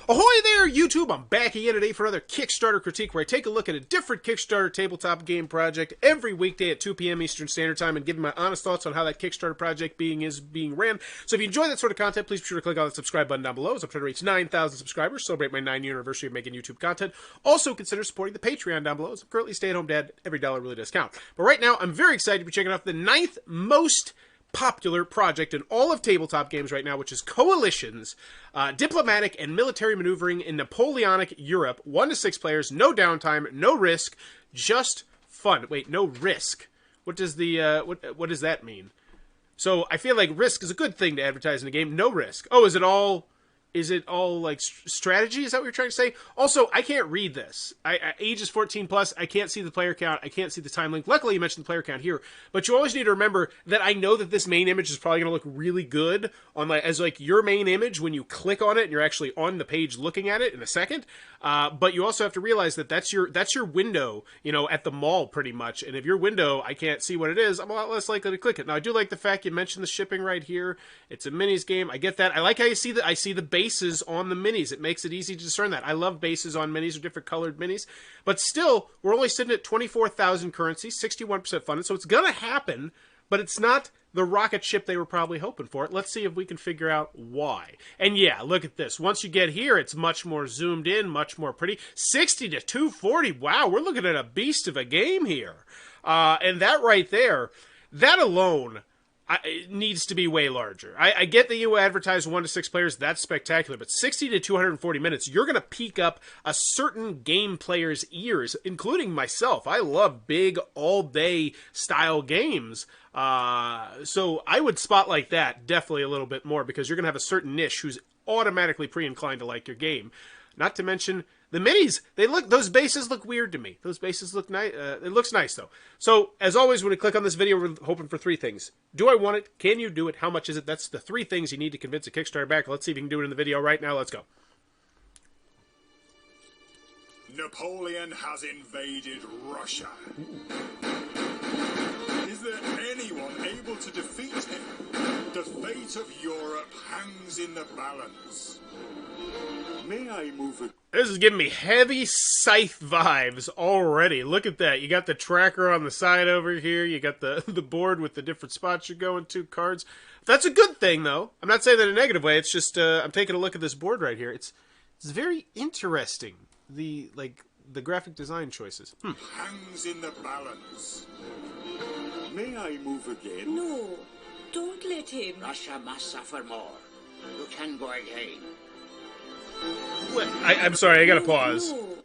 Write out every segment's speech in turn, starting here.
Ahoy there, YouTube! I'm back again today for another Kickstarter critique where I take a look at a different Kickstarter tabletop game project every weekday at 2 p.m. Eastern Standard Time and give my honest thoughts on how that Kickstarter project is being ran. So if you enjoy that sort of content, please be sure to click on the subscribe button down below as I'm trying to reach 9,000 subscribers, celebrate my 9-year anniversary of making YouTube content. Also consider supporting the Patreon down below as I'm currently a stay-at-home dad. Every dollar really does count. But right now, I'm very excited to be checking out the 9th most popular project in all of tabletop games right now, which is Coalitions, diplomatic and military maneuvering in Napoleonic Europe. 1 to 6 players, no downtime, no risk, just fun. Wait, no risk. What does the what does that mean? So I feel like risk is a good thing to advertise in a game. No risk. Oh, is it all like strategy? Is that what you're trying to say? Also, I can't read this. Age is 14 plus. I can't see the player count. I can't see the time link. Luckily, you mentioned the player count here. But you always need to remember that I know that this main image is probably going to look really good on as your main image when you click on it and you're actually on the page looking at it in a second. But you also have to realize that that's your window, at the mall pretty much. And if your window, I can't see what it is, I'm a lot less likely to click it. Now, I do like the fact you mentioned the shipping right here. It's a minis game. I get that. I like how you see that. I see the bases on the minis. It makes it easy to discern that. I love bases on minis or different colored minis. But still, we're only sitting at 24,000 currency, 61% funded. So it's going to happen, but it's not the rocket ship they were probably hoping for. Let's see if we can figure out why. And yeah, look at this. Once you get here, it's much more zoomed in, much more pretty. 60 to 240. Wow, we're looking at a beast of a game here. And that right there, that alone it needs to be way larger. I get that you advertise 1 to 6 players. That's spectacular. But 60 to 240 minutes, you're going to peak up a certain game player's ears, including myself. I love big, all-day style games. So I would spotlight that definitely a little bit more because you're going to have a certain niche who's automatically pre-inclined to like your game. Not to mention the minis. Those bases look weird to me. Those bases look nice. It looks nice though. So as always, when we click on this video, we're hoping for 3 things. Do I want it? Can you do it? How much is it? That's the 3 things you need to convince a Kickstarter backer. Let's see if you can do it in the video right now. Let's go. Napoleon has invaded Russia. Is there anyone able to defeat him? The fate of Europe hangs in the balance. May I move it? This is giving me heavy Scythe vibes already. Look at that. You got the tracker on the side over here. You got the board with the different spots you're going to, cards. That's a good thing, though. I'm not saying that in a negative way. It's just I'm taking a look at this board right here. It's very interesting. The graphic design choices. Hangs in the balance. May I move again? No, don't let him. Russia must suffer more. You can go again. What? I'm sorry, I gotta pause. No.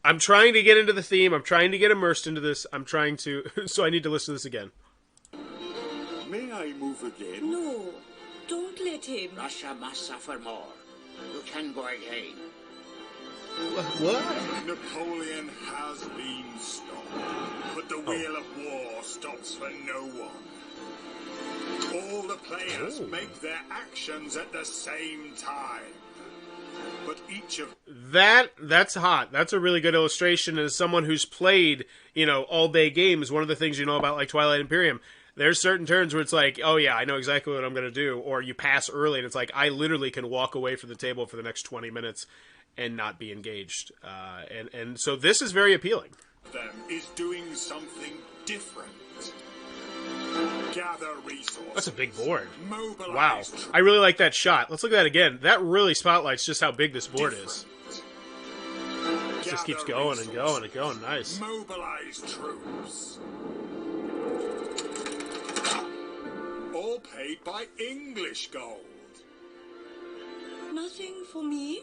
I'm trying to get into the theme. I'm trying to get immersed into this. I'm trying to... So I need to listen to this again. May I move again? No, don't let him. Russia must suffer more. You can go again. What? Napoleon has been stopped, but the wheel of war stops for no one. All the players make their actions at the same time. But each of that's hot. That's a really good illustration. As someone who's played, all-day games, one of the things you know about like Twilight Imperium, there's certain turns where it's like, oh yeah, I know exactly what I'm going to do. Or you pass early and it's like, I literally can walk away from the table for the next 20 minutes and not be engaged. And so this is very appealing. them is doing something different. Gather resources. That's a big board. Mobilize Wow. I really like that shot. Let's look at that again. That really spotlights just how big this board is. It just keeps going and going and going. Nice. Mobilize troops. All paid by English gold. Nothing for me?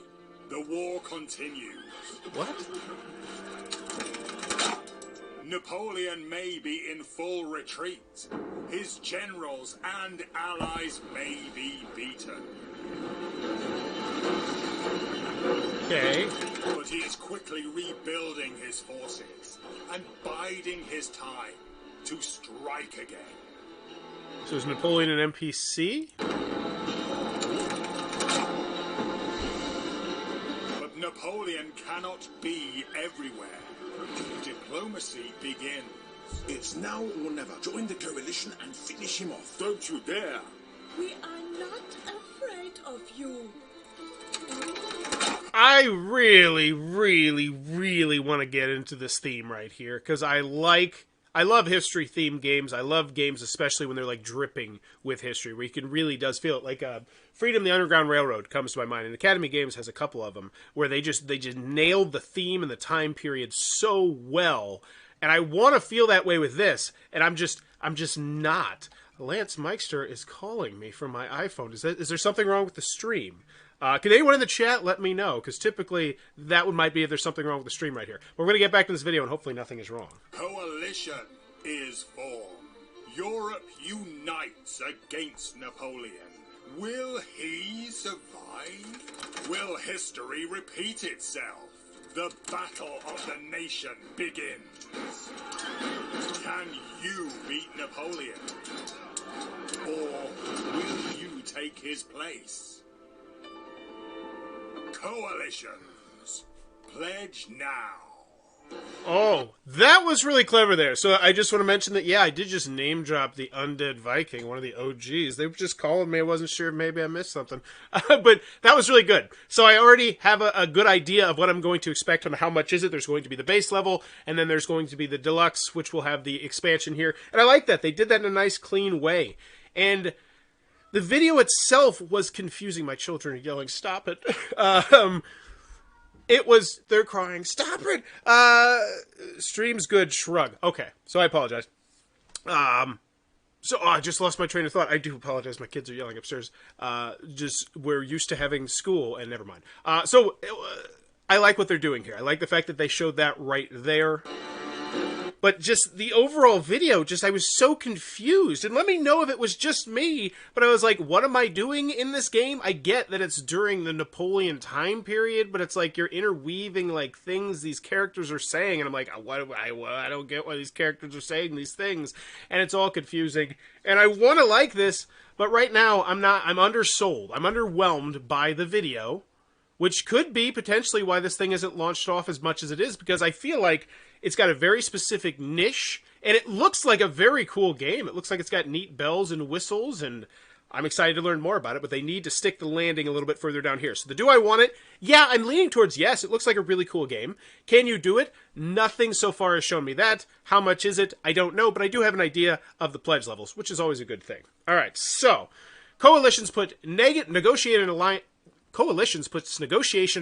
The war continues. What? Napoleon may be in full retreat. His generals and allies may be beaten. Okay. But he is quickly rebuilding his forces and biding his time to strike again. So is Napoleon an NPC? But Napoleon cannot be everywhere. Diplomacy begins. It's now or never. Join the coalition and finish him off. Don't you dare! We are not afraid of you. I really, really, really want to get into this theme right here, because I love history-themed games. I love games, especially when they're, like, dripping with history, where you can really does feel it. Like, Freedom, the Underground Railroad comes to my mind, and Academy Games has a couple of them, where they just nailed the theme and the time period so well, and I want to feel that way with this, and I'm just not. Lance Meister is calling me from my iPhone. Is there something wrong with the stream? Can anyone in the chat let me know? Because typically that might be if there's something wrong with the stream right here. But we're going to get back to this video, and hopefully nothing is wrong. Coalition is formed. Europe unites against Napoleon. Will he survive? Will history repeat itself? The battle of the nation begins. Can you beat Napoleon? Or will you take his place? Coalitions, pledge now. Oh, that was really clever there. So I just want to mention that, yeah, I did just name drop the Undead Viking, one of the OGs. They were just calling me. I wasn't sure if maybe I missed something. But that was really good. So I already have a good idea of what I'm going to expect on how much is it. There's going to be the base level, and then there's going to be the deluxe, which will have the expansion here. And I like that. They did that in a nice, clean way. And the video itself was confusing. My children are yelling, "Stop it." They're crying, "Stop it!" Stream's good, shrug. Okay, so I apologize. I just lost my train of thought. I do apologize. My kids are yelling upstairs. We're used to having school, and never mind. I like what they're doing here. I like the fact that they showed that right there. But just the overall video, I was so confused. And let me know if it was just me, but I was like, what am I doing in this game? I get that it's during the Napoleon time period, but it's like you're interweaving like things these characters are saying, and I'm like, I don't get why these characters are saying these things, and it's all confusing. And I want to like this, but right now I'm undersold. I'm underwhelmed by the video, which could be potentially why this thing isn't launched off as much as it is, because I feel like it's got a very specific niche, and it looks like a very cool game. It looks like it's got neat bells and whistles, and I'm excited to learn more about it, but they need to stick the landing a little bit further down here. So do I want it? Yeah, I'm leaning towards yes. It looks like a really cool game. Can you do it? Nothing so far has shown me that. How much is it? I don't know, but I do have an idea of the pledge levels, which is always a good thing. All right, so coalitions puts negotiation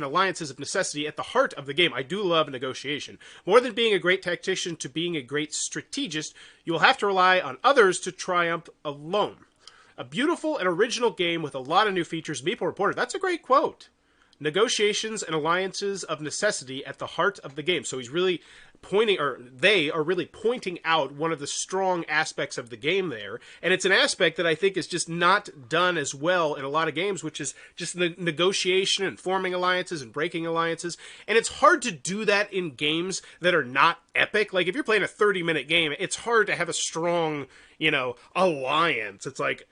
alliances of necessity at the heart of the game. I do love negotiation. More than being a great tactician to being a great strategist, you will have to rely on others to triumph alone. A beautiful and original game with a lot of new features. Meeple reported. That's a great quote. Negotiations and alliances of necessity at the heart of the game. So he's really they are really pointing out one of the strong aspects of the game there. And it's an aspect that I think is just not done as well in a lot of games, which is just the negotiation and forming alliances and breaking alliances. And it's hard to do that in games that are not epic. Like if you're playing a 30-minute game, it's hard to have a strong, alliance. It's like,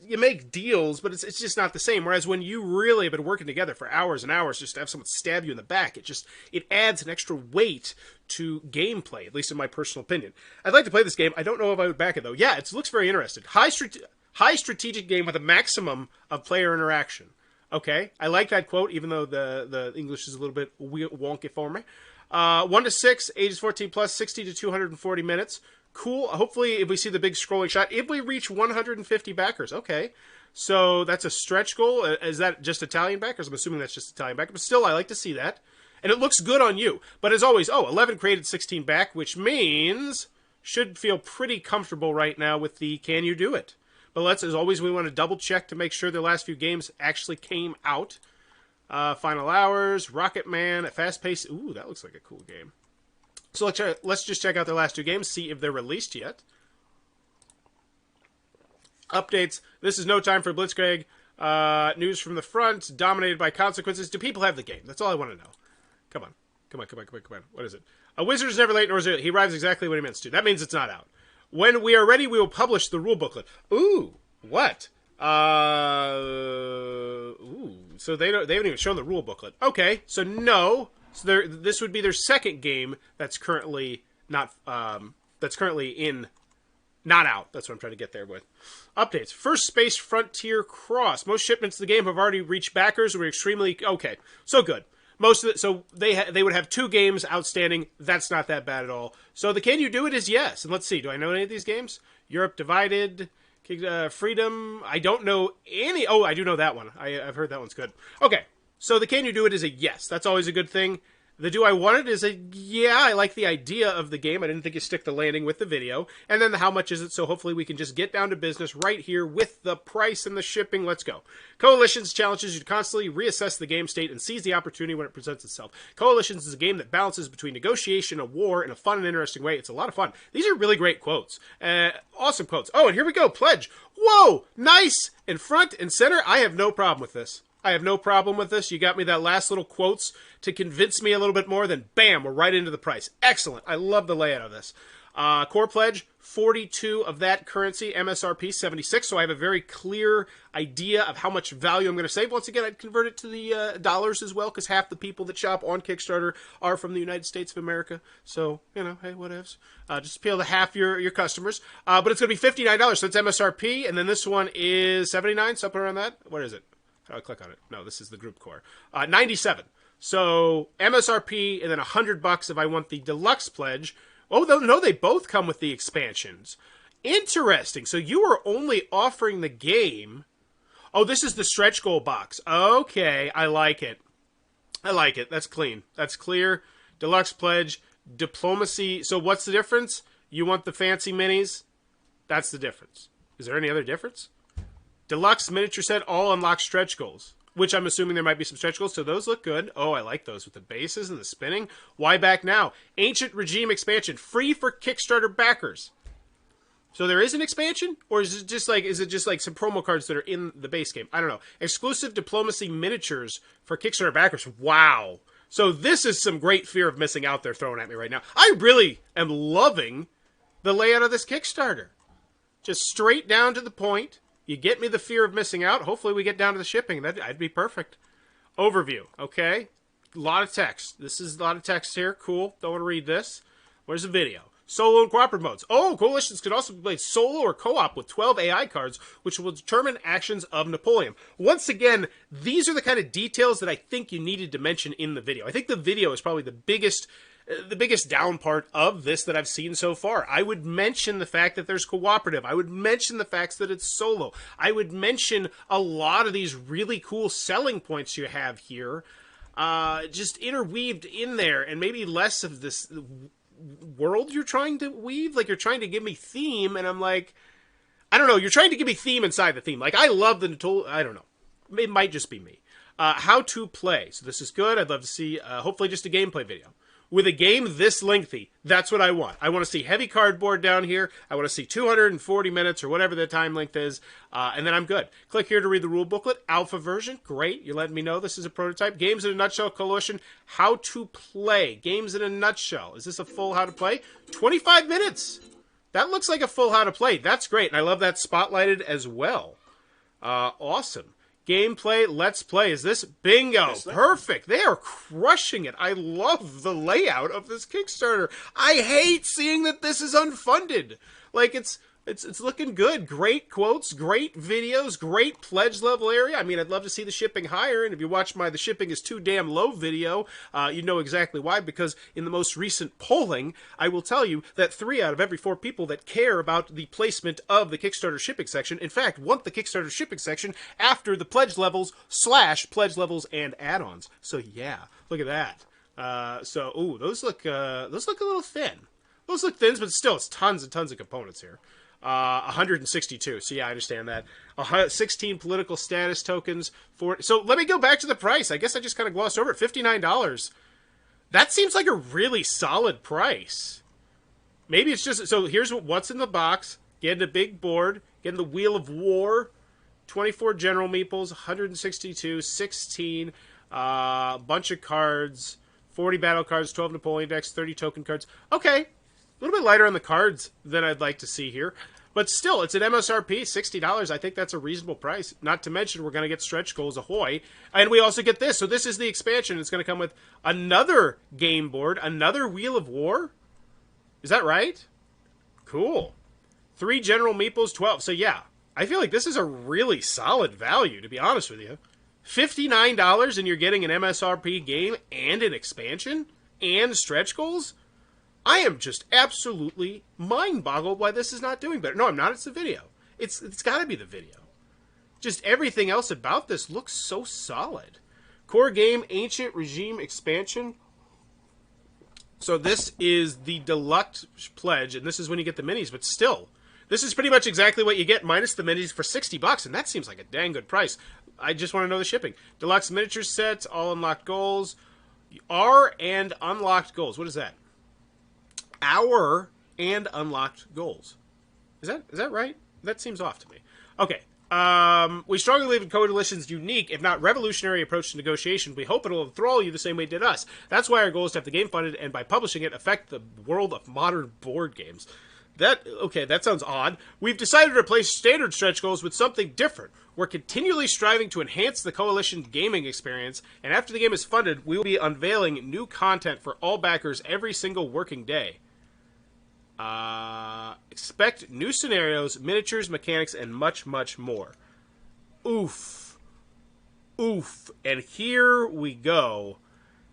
you make deals, but it's just not the same. Whereas when you really have been working together for hours and hours just to have someone stab you in the back, it adds an extra weight to gameplay, at least in my personal opinion. I'd like to play this game. I don't know if I would back it, though. Yeah, it looks very interesting. High strategic game with a maximum of player interaction. Okay, I like that quote, even though the English is a little bit wonky for me. 1 to 6, ages 14 plus, 60 to 240 minutes. Cool. Hopefully, if we see the big scrolling shot, if we reach 150 backers. Okay, so that's a stretch goal. Is that just Italian backers? I'm assuming that's just Italian backers, but still, I like to see that. And it looks good on you. But as always, 11 created, 16 back, which means should feel pretty comfortable right now with the can you do it. But as always, we want to double check to make sure the last few games actually came out. Final Hours, Rocket Man, a fast pace. Ooh, that looks like a cool game. So let's just check out their last two games, see if they're released yet. Updates. This is no time for Blitzkrieg. News from the front, dominated by consequences. Do people have the game? That's all I want to know. Come on. What is it? A wizard is never late, nor is it. He arrives exactly when he meant to. That means it's not out. When we are ready, we will publish the rule booklet. Ooh, what? So they haven't even shown the rule booklet. Okay, so no. So this would be their second game that's currently not out. That's what I'm trying to get there with. Updates. First Space Frontier Cross. Most shipments of the game have already reached backers. We're extremely okay. So good. Most of it, so they would have 2 games outstanding. That's not that bad at all. So the can you do it is yes. And let's see, do I know any of these games? Europe Divided, Freedom. I don't know any. Oh, I do know that one. I've heard that one's good. Okay, so the can you do it is a yes. That's always a good thing. The do I want it is a yeah, I like the idea of the game. I didn't think you stick the landing with the video. And then the how much is it, so hopefully we can just get down to business right here with the price and the shipping. Let's go. Coalitions challenges you to constantly reassess the game state and seize the opportunity when it presents itself. Coalitions is a game that balances between negotiation and war in a fun and interesting way. It's a lot of fun. These are really great quotes. Awesome quotes. Oh, and here we go. Pledge. Whoa, nice. In front and center. I have no problem with this. I have no problem with this. You got me that last little quotes to convince me a little bit more, then bam, we're right into the price. Excellent. I love the layout of this. Core pledge, 42 of that currency, MSRP 76, so I have a very clear idea of how much value I'm going to save. Once again, I'd convert it to the dollars as well, because half the people that shop on Kickstarter are from the United States of America. So, you know, hey, whatevs. Just appeal to half your customers. But it's going to be $59, so it's MSRP, and then this one is 79, something around that. What is it? I'll click on it. No, this is the group core. 97. So MSRP and then $100 if I want the deluxe pledge. Oh, no, they both come with the expansions. Interesting. So you are only offering the game. Oh, this is the stretch goal box. Okay, I like it. I like it. That's clean. That's clear. Deluxe pledge, diplomacy. So what's the difference? You want the fancy minis? That's the difference. Is there any other difference? Deluxe miniature set, all unlock stretch goals, which I'm assuming there might be some stretch goals, so those look good. Oh, I like those with the bases and the spinning. Why back now? Ancient Regime expansion, free for Kickstarter backers. So there is an expansion, or is it just like some promo cards that are in the base game? I don't know. Exclusive diplomacy miniatures for Kickstarter backers. Wow. So this is some great fear of missing out they're throwing at me right now. I really am loving the layout of this Kickstarter. Just straight down to the point. You get me the fear of missing out. Hopefully we get down to the shipping. That'd be perfect. Overview. Okay. A lot of text. This is a lot of text here. Cool. Don't want to read this. Where's the video? Solo and cooperative modes. Oh, coalitions can also be played solo or co-op with 12 AI cards, which will determine actions of Napoleon. Once again, these are the kind of details that I think you needed to mention in the video. I think the video is probably the biggest down part of this that I've seen so far. I would mention the fact that there's cooperative. I would mention the facts that it's solo. I would mention a lot of these really cool selling points you have here, just interweaved in there, and maybe less of this world you're trying to weave. Like, you're trying to give me theme, and I'm like, I don't know, you're trying to give me theme inside the theme. Like, I love the I don't know. It might just be me. How to play. So this is good. I'd love to see, hopefully just a gameplay video. With a game this lengthy, that's what I want. I want to see heavy cardboard down here. I want to see 240 minutes or whatever the time length is, and then I'm good. Click here to read the rule booklet. Alpha version, great. You're letting me know this is a prototype. Games in a nutshell, coalition. How to play. Games in a nutshell. Is this a full how to play? 25 minutes. That looks like a full how to play. That's great, and I love that spotlighted as well. Awesome. Gameplay, let's play. Is this bingo? Perfect. They are crushing it. I love the layout of this Kickstarter. I hate seeing that this is unfunded. Like, it's looking good. Great quotes, great videos, great pledge level area. I mean, I'd love to see the shipping higher. And if you watch my "the shipping is too damn low" video, you know exactly why. Because in the most recent polling, I will tell you that 3 out of every 4 people that care about the placement of the Kickstarter shipping section, in fact, want the Kickstarter shipping section after the pledge levels / pledge levels and add-ons. So yeah, look at that. Ooh, those look a little thin. Those look thin, but still, it's tons and tons of components here. 162. So yeah, I understand that. 16 political status tokens. So let me go back to the price. I guess I just kind of glossed over it. $59. That seems like a really solid price. Maybe it's just, so here's what's in the box. Getting a big board. Getting the Wheel of War. 24 general meeples. 162. 16. Bunch of cards. 40 battle cards. 12 Napoleon decks. 30 token cards. Okay. A little bit lighter on the cards than I'd like to see here. But still, it's an MSRP, $60. I think that's a reasonable price. Not to mention, we're going to get stretch goals, ahoy. And we also get this. So this is the expansion. It's going to come with another game board, another Wheel of War. Is that right? Cool. 3 general meeples, 12. So yeah, I feel like this is a really solid value, to be honest with you. $59 and you're getting an MSRP game and an expansion and stretch goals? I am just absolutely mind-boggled why this is not doing better. No, I'm not. It's the video. It's got to be the video. Just everything else about this looks so solid. Core game, Ancient Regime expansion. So this is the deluxe pledge, and this is when you get the minis, but still, this is pretty much exactly what you get minus the minis for $60, and that seems like a dang good price. I just want to know the shipping. Deluxe miniature sets, all unlocked goals. R and unlocked goals. What is that? Hour and unlocked goals. Is that right? That seems off to me. Okay. We strongly believe in Coalition's unique, if not revolutionary, approach to negotiation. We hope it'll enthrall you the same way it did us. That's why our goal is to have the game funded, and by publishing it, affect the world of modern board games. That sounds odd. We've decided to replace standard stretch goals with something different. We're continually striving to enhance the Coalition gaming experience, and after the game is funded, we will be unveiling new content for all backers every single working day. Expect new scenarios, miniatures, mechanics, and much, much more. Oof. Oof. And here we go.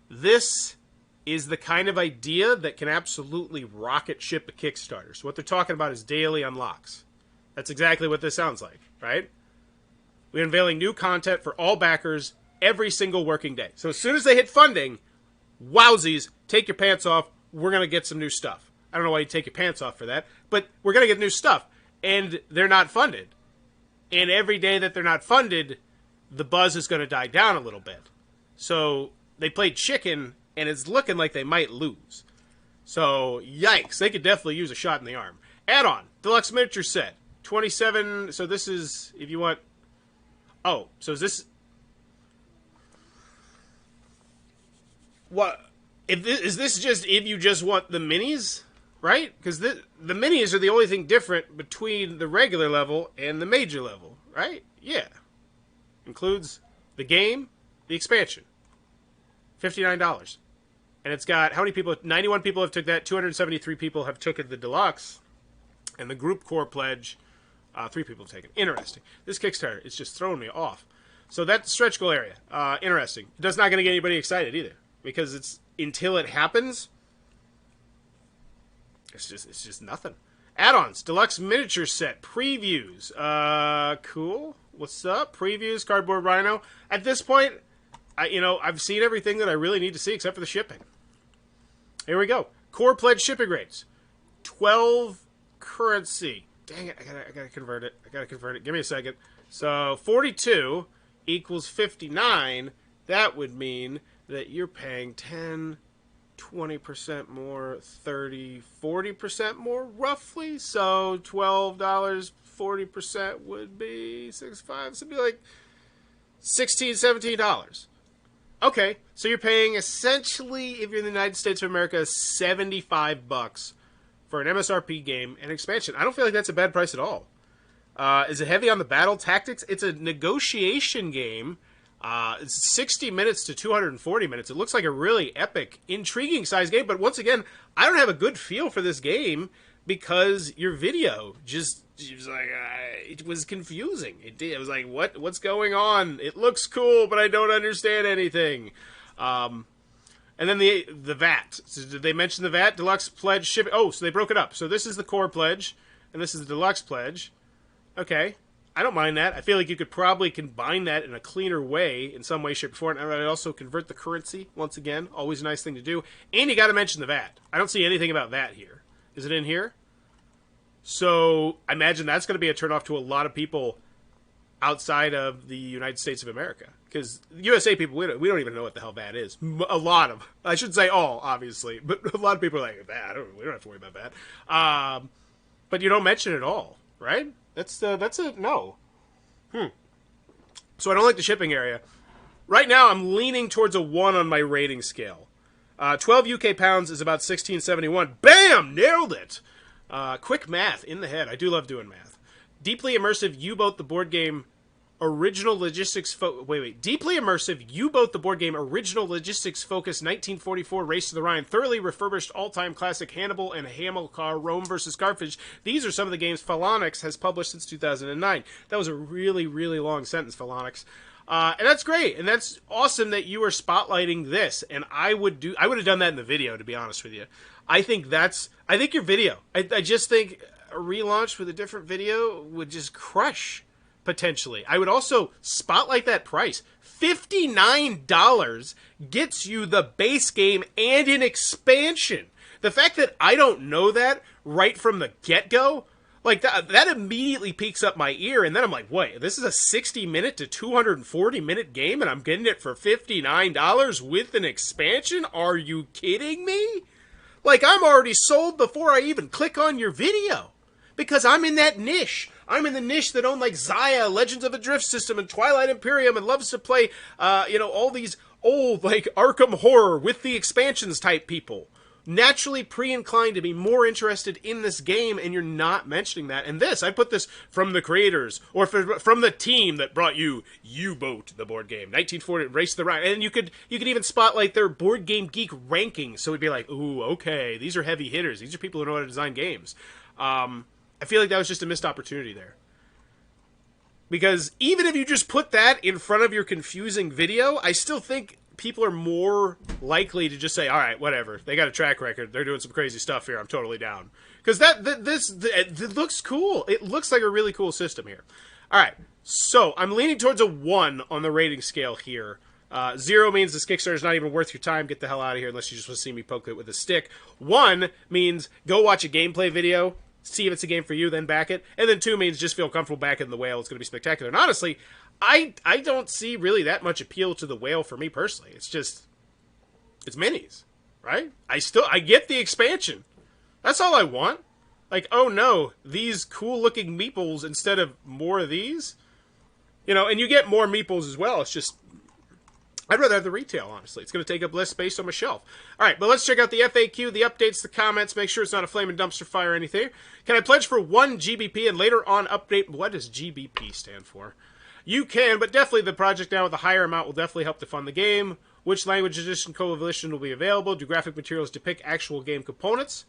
This is the kind of idea that can absolutely rocket ship a Kickstarter. So what they're talking about is daily unlocks. That's exactly what this sounds like, right? We're unveiling new content for all backers every single working day. So as soon as they hit funding, wowsies, take your pants off. We're going to get some new stuff. I don't know why you take your pants off for that, but we're going to get new stuff. And they're not funded. And every day that they're not funded, the buzz is going to die down a little bit. So they played chicken, and it's looking like they might lose. So, yikes. They could definitely use a shot in the arm. Add-on. Deluxe miniature set. 27. So this is, if you want... Oh, so is this... What? Is this just if you just want the minis? Right? Because the minis are the only thing different between the regular level and the major level, right? Yeah. Includes the game, the expansion. $59. And it's got, how many people? 91 people have took that. 273 people have taken the deluxe. And the group core pledge, 3 people have taken. Interesting. This Kickstarter is just throwing me off. So that's stretch goal area. Interesting. That's not going to get anybody excited either. Because it's, until it happens... It's just nothing. Add-ons, deluxe miniature set, previews. Cool. What's up? Previews, cardboard rhino. At this point, I've seen everything that I really need to see except for the shipping. Here we go. Core pledge shipping rates. 12 currency. Dang it, I gotta convert it. Give me a second. So 42 equals 59. That would mean that you're paying 10, 20% more, 30, 40% more, roughly. So $12, 40% would be 65. So it'd be like $16, $17. Okay, so you're paying essentially, if you're in the United States of America, $75 for an MSRP game and expansion. I don't feel like that's a bad price at all. Is it heavy on the battle tactics? It's a negotiation game. It's 60 minutes to 240 minutes. It looks like a really epic, intriguing size game. But once again, I don't have a good feel for this game because your video just was like, it was confusing. It was like, what's going on? It looks cool, but I don't understand anything. And then the VAT. So did they mention the VAT? Deluxe pledge shipping. Oh, so they broke it up. So this is the core pledge, and this is the deluxe pledge. Okay. I don't mind that. I feel like you could probably combine that in a cleaner way, in some way, shape, or form. And I'd also convert the currency, once again. Always a nice thing to do. And you got to mention the VAT. I don't see anything about that here. Is it in here? So I imagine that's going to be a turnoff to a lot of people outside of the United States of America. Because USA people, we don't even know what the hell VAT is. A lot of, I should say all, obviously. But a lot of people are like, VAT, we don't have to worry about that. But you don't mention it at all, right? That's a no. So I don't like the shipping area. Right now, I'm leaning towards a 1 on my rating scale. 12 UK pounds is about 1671. Bam! Nailed it! Quick math in the head. I do love doing math. Deeply immersive U-Boat the board game original logistics Deeply immersive U-Boat the board game original logistics focused 1944 Race to the Rhine, thoroughly refurbished all-time classic Hannibal and Hamilcar Rome versus Carthage. These are some of the games Phalanx has published since 2009. That was a really, really long sentence, Phalanx. And that's great, and that's awesome that you are spotlighting this. And I would have done that in the video, to be honest with you. I think your video. I just think a relaunch with a different video would just crush, potentially. I would also spotlight that price. $59 gets you the base game and an expansion. The fact that I don't know that right from the get-go, like, that immediately piques up my ear, and then I'm like, wait, this is a 60-minute to 240-minute game, and I'm getting it for $59 with an expansion? Are you kidding me? Like, I'm already sold before I even click on your video, because I'm in that niche. I'm in the niche that own, like, Zaya, Legends of the Drift System, and Twilight Imperium, and loves to play, all these old, like, Arkham Horror with the expansions type people. Naturally pre-inclined to be more interested in this game, and you're not mentioning that. And this, I put this from the creators, or from the team that brought you U-Boat, the board game, 1940, Race to the Rhine. And you could even spotlight their Board Game Geek rankings, so it'd be like, ooh, okay, these are heavy hitters. These are people who know how to design games. I feel like that was just a missed opportunity there. Because even if you just put that in front of your confusing video, I still think people are more likely to just say, all right, whatever. They got a track record. They're doing some crazy stuff here. I'm totally down. Because it looks cool. It looks like a really cool system here. All right. So I'm leaning towards a 1 on the rating scale here. 0 means this Kickstarter is not even worth your time. Get the hell out of here unless you just want to see me poke it with a stick. 1 means go watch a gameplay video, see if it's a game for you, then back it. And then 2 means just feel comfortable backing the whale. It's going to be spectacular. And honestly, I don't see really that much appeal to the whale for me personally. It's minis, right? I get the expansion. That's all I want. Like, oh no, these cool looking meeples instead of more of these. And you get more meeples as well. It's just, I'd rather have the retail, honestly. It's going to take up less space on my shelf. All right, but let's check out the FAQ, the updates, the comments. Make sure it's not a flaming dumpster fire or anything. Can I pledge for 1 GBP and later on update? What does GBP stand for? You can, but definitely the project now with a higher amount will definitely help to fund the game. Which language edition coalition will be available? Do graphic materials depict actual game components?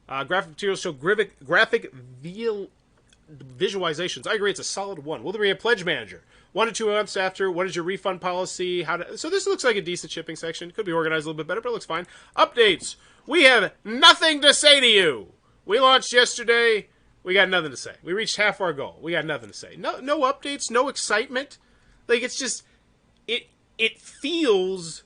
Graphic materials show graphic visualizations. I agree, it's a solid 1. Will there be a pledge manager? 1 to 2 months after. What is your refund policy? So this looks like a decent shipping section. Could be organized a little bit better, but it looks fine. Updates. We have nothing to say to you. We launched yesterday. We got nothing to say. We reached half our goal. We got nothing to say. No updates, no excitement. Like, it's just, it feels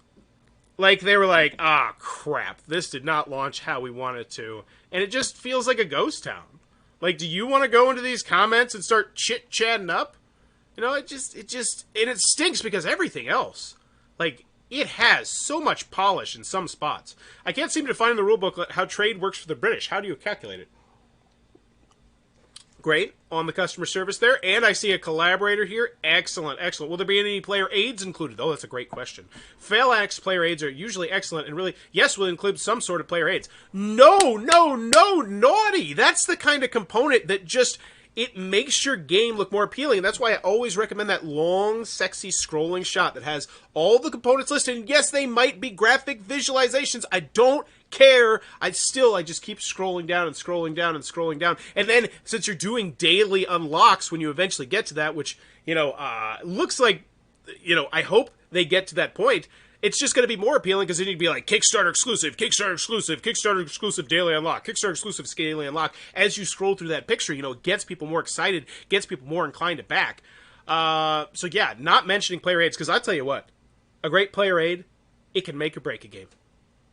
like they were like, ah, crap, this did not launch how we wanted to. And it just feels like a ghost town. Like, do you want to go into these comments and start chit-chatting up? It stinks because everything else, like, it has so much polish in some spots. I can't seem to find in the rule booklet how trade works for the British. How do you calculate it? Great on the customer service there, and I see a collaborator here. Excellent, excellent. Will there be any player aids included? Oh, that's a great question. Phalanx player aids are usually excellent, and really, yes, will include some sort of player aids. No, naughty. That's the kind of component that just, it makes your game look more appealing. And that's why I always recommend that long, sexy scrolling shot that has all the components listed. And yes, they might be graphic visualizations. I don't care. I just keep scrolling down and scrolling down and scrolling down. And then, since you're doing daily unlocks when you eventually get to that, which, looks like, I hope they get to that point, it's just going to be more appealing because then you'd be like, Kickstarter exclusive, Kickstarter exclusive, Kickstarter exclusive daily unlock, Kickstarter exclusive daily unlock. As you scroll through that picture, it gets people more excited, gets people more inclined to back. So yeah, not mentioning player aids, because I'll tell you what, a great player aid, it can make or break a game.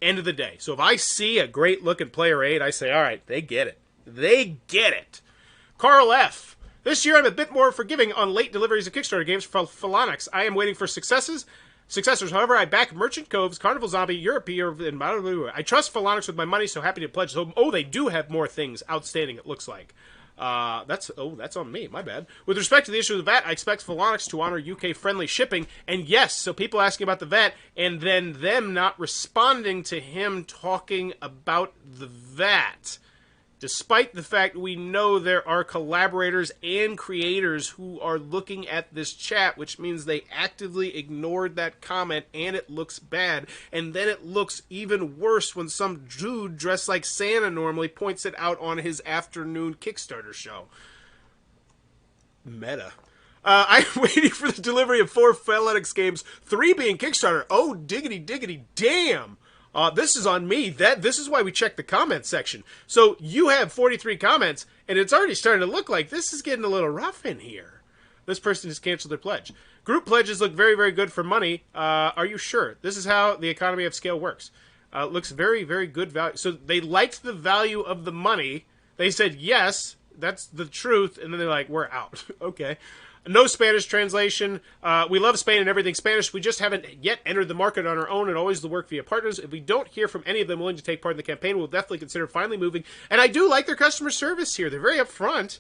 End of the day. So if I see a great looking player aid, I say, all right, they get it. They get it. Carl F. This year I'm a bit more forgiving on late deliveries of Kickstarter games for Phalanx. I am waiting for successors. However, I back Merchant Coves, Carnival Zombie, European, and I trust Phalanx with my money, so happy to pledge. So, they do have more things outstanding, it looks like. That's on me, my bad. With respect to the issue of the VAT, I expect Phalanx to honor UK-friendly shipping, and yes, so people asking about the VAT, and then them not responding to him talking about the VAT. Despite the fact we know there are collaborators and creators who are looking at this chat, which means they actively ignored that comment, and it looks bad. And then it looks even worse when some dude dressed like Santa normally points it out on his afternoon Kickstarter show. Meta. I'm waiting for the delivery of 4 Phalanx games, 3 being Kickstarter. Oh, diggity damn. This is on me. This is why we check the comment section. So you have 43 comments, and it's already starting to look like this is getting a little rough in here. This person has canceled their pledge. Group pledges look very, very good for money. Are you sure? This is how the economy of scale works. Looks very, very good value. So they liked the value of the money. They said, yes, that's the truth. And then they're like, we're out. Okay. No Spanish translation. We love Spain and everything Spanish. We just haven't yet entered the market on our own and always the work via partners. If we don't hear from any of them willing to take part in the campaign, we'll definitely consider finally moving. And I do like their customer service here. They're very upfront.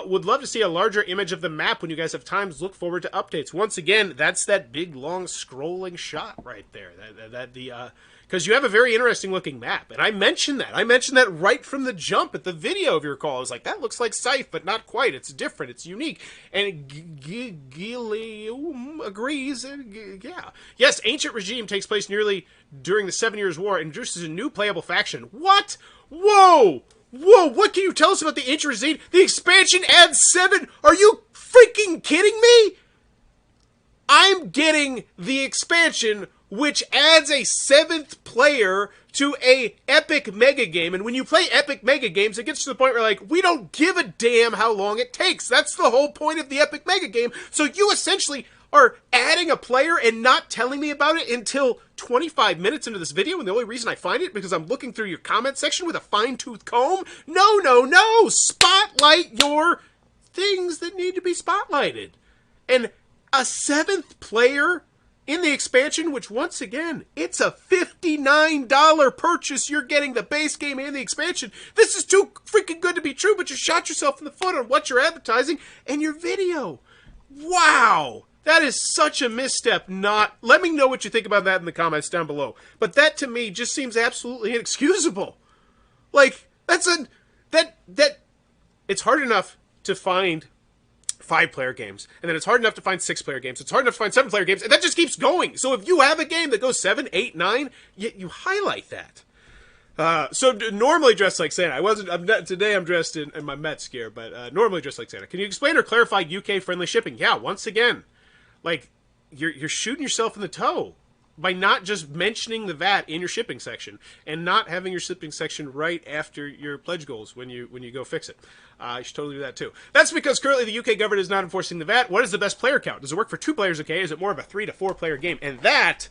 Would love to see a larger image of the map when you guys have time. Look forward to updates. Once again, that's that big, long, scrolling shot right there. Because you have a very interesting looking map. And I mentioned that. I mentioned that right from the jump at the video, if you recall. I was like, that looks like Scythe, but not quite. It's different. It's unique. And Guillaume agrees. Yeah. Yes, Ancient Regime takes place nearly during the 7 Years' War and introduces a new playable faction. What? Whoa! Whoa, what can you tell us about the Ancient Regime? The expansion adds 7. Are you freaking kidding me? I'm getting the expansion, which adds a 7th player to a epic mega game. And when you play epic mega games, it gets to the point where, like, we don't give a damn how long it takes. That's the whole point of the epic mega game. So you essentially are adding a player and not telling me about it until 25 minutes into this video, and the only reason I find it because I'm looking through your comment section with a fine-tooth comb? No! Spotlight your things that need to be spotlighted. And a 7th player in the expansion, which once again, it's a $59 purchase. You're getting the base game and the expansion. This is too freaking good to be true, but you shot yourself in the foot on what you're advertising and your video. Wow! That is such a misstep. Let me know what you think about that in the comments down below. But that to me just seems absolutely inexcusable. Like, it's hard enough to find 5-player games, and then it's hard enough to find 6-player games. It's hard enough to find 7-player games, and that just keeps going. So if you have a game that goes 7, 8, 9, you highlight that. So normally dressed like Santa. Today I'm dressed in my Mets gear, but normally dressed like Santa. Can you explain or clarify UK-friendly shipping? Yeah, once again. Like, you're shooting yourself in the toe by not just mentioning the VAT in your shipping section and not having your shipping section right after your pledge goals when you go fix it. You should totally do that too. That's because currently the UK government is not enforcing the VAT. What is the best player count? Does it work for 2 players okay? Is it more of a 3 to 4 player game? And that,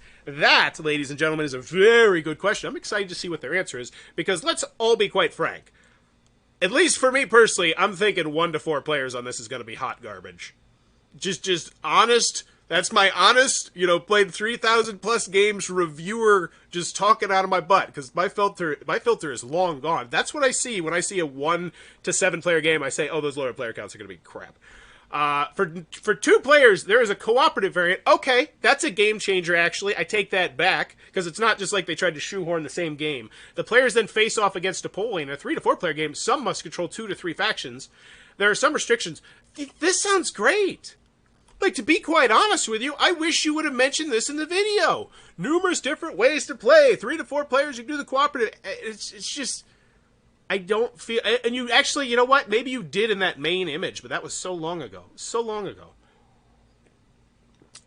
ladies and gentlemen, is a very good question. I'm excited to see what their answer is because let's all be quite frank. At least for me personally, I'm thinking 1 to 4 players on this is going to be hot garbage. Just honest. That's my honest, played 3,000 plus games reviewer just talking out of my butt because my filter is long gone. That's what I see when I see a 1 to 7 player game. I say, oh, those lower player counts are going to be crap. For 2 players, there is a cooperative variant. Okay, that's a game changer, actually. I take that back because it's not just like they tried to shoehorn the same game. The players then face off against Napoleon. In a 3 to 4 player game, some must control 2 to 3 factions. There are some restrictions. This sounds great. Like, to be quite honest with you, I wish you would have mentioned this in the video. Numerous different ways to play. 3 to 4 players, you can do the cooperative. It's just, I don't feel, and you actually, you know what? Maybe you did in that main image, but that was so long ago. So long ago.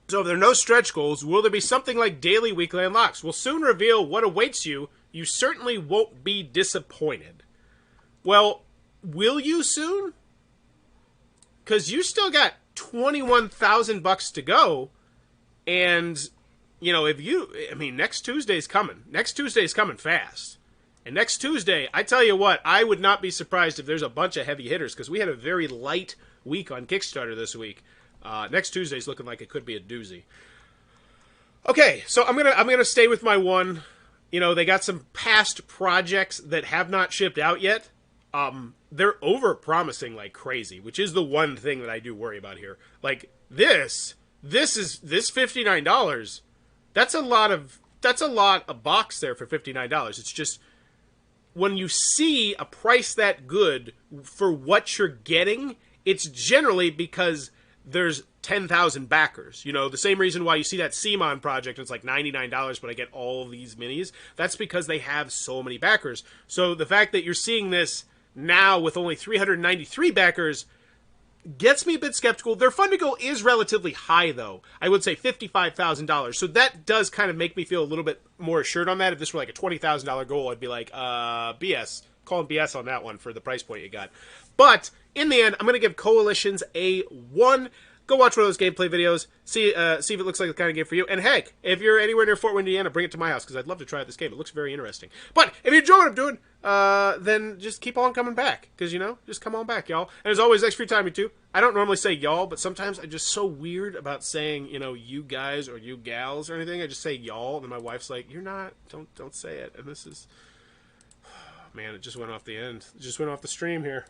So if there are no stretch goals, will there be something like daily, weekly unlocks? We'll soon reveal what awaits you. You certainly won't be disappointed. Well, will you soon? Because you still got $21,000 to go, and next Tuesday's coming. Next Tuesday's coming fast, and next Tuesday, I tell you what, I would not be surprised if there's a bunch of heavy hitters because we had a very light week on Kickstarter this week. Next Tuesday's looking like it could be a doozy. Okay, so I'm gonna stay with my one. They got some past projects that have not shipped out yet. They're over-promising like crazy, which is the one thing that I do worry about here. Like, this $59, that's a lot of box there for $59. It's just, when you see a price that good for what you're getting, it's generally because there's 10,000 backers. The same reason why you see that Simon project, it's like $99, but I get all these minis. That's because they have so many backers. So the fact that you're seeing this now with only 393 backers, gets me a bit skeptical. Their funding goal is relatively high, though. I would say $55,000. So that does kind of make me feel a little bit more assured on that. If this were like a $20,000 goal, I'd be like, BS. Calling BS on that one for the price point you got. But in the end, I'm going to give Coalitions a 1. Go watch one of those gameplay videos. See if it looks like the kind of game for you. And heck, if you're anywhere near Fort Wayne, Indiana, bring it to my house because I'd love to try out this game. It looks very interesting. But if you enjoy what I'm doing, then just keep on coming back because, you know, just come on back, y'all. And as always, thanks for your time, you too. I don't normally say y'all, but sometimes I'm just so weird about saying, you know, you guys or you gals or anything. I just say y'all, and my wife's like, you're not. Don't say it. And this is... Man, it just went off the end. It just went off the stream here.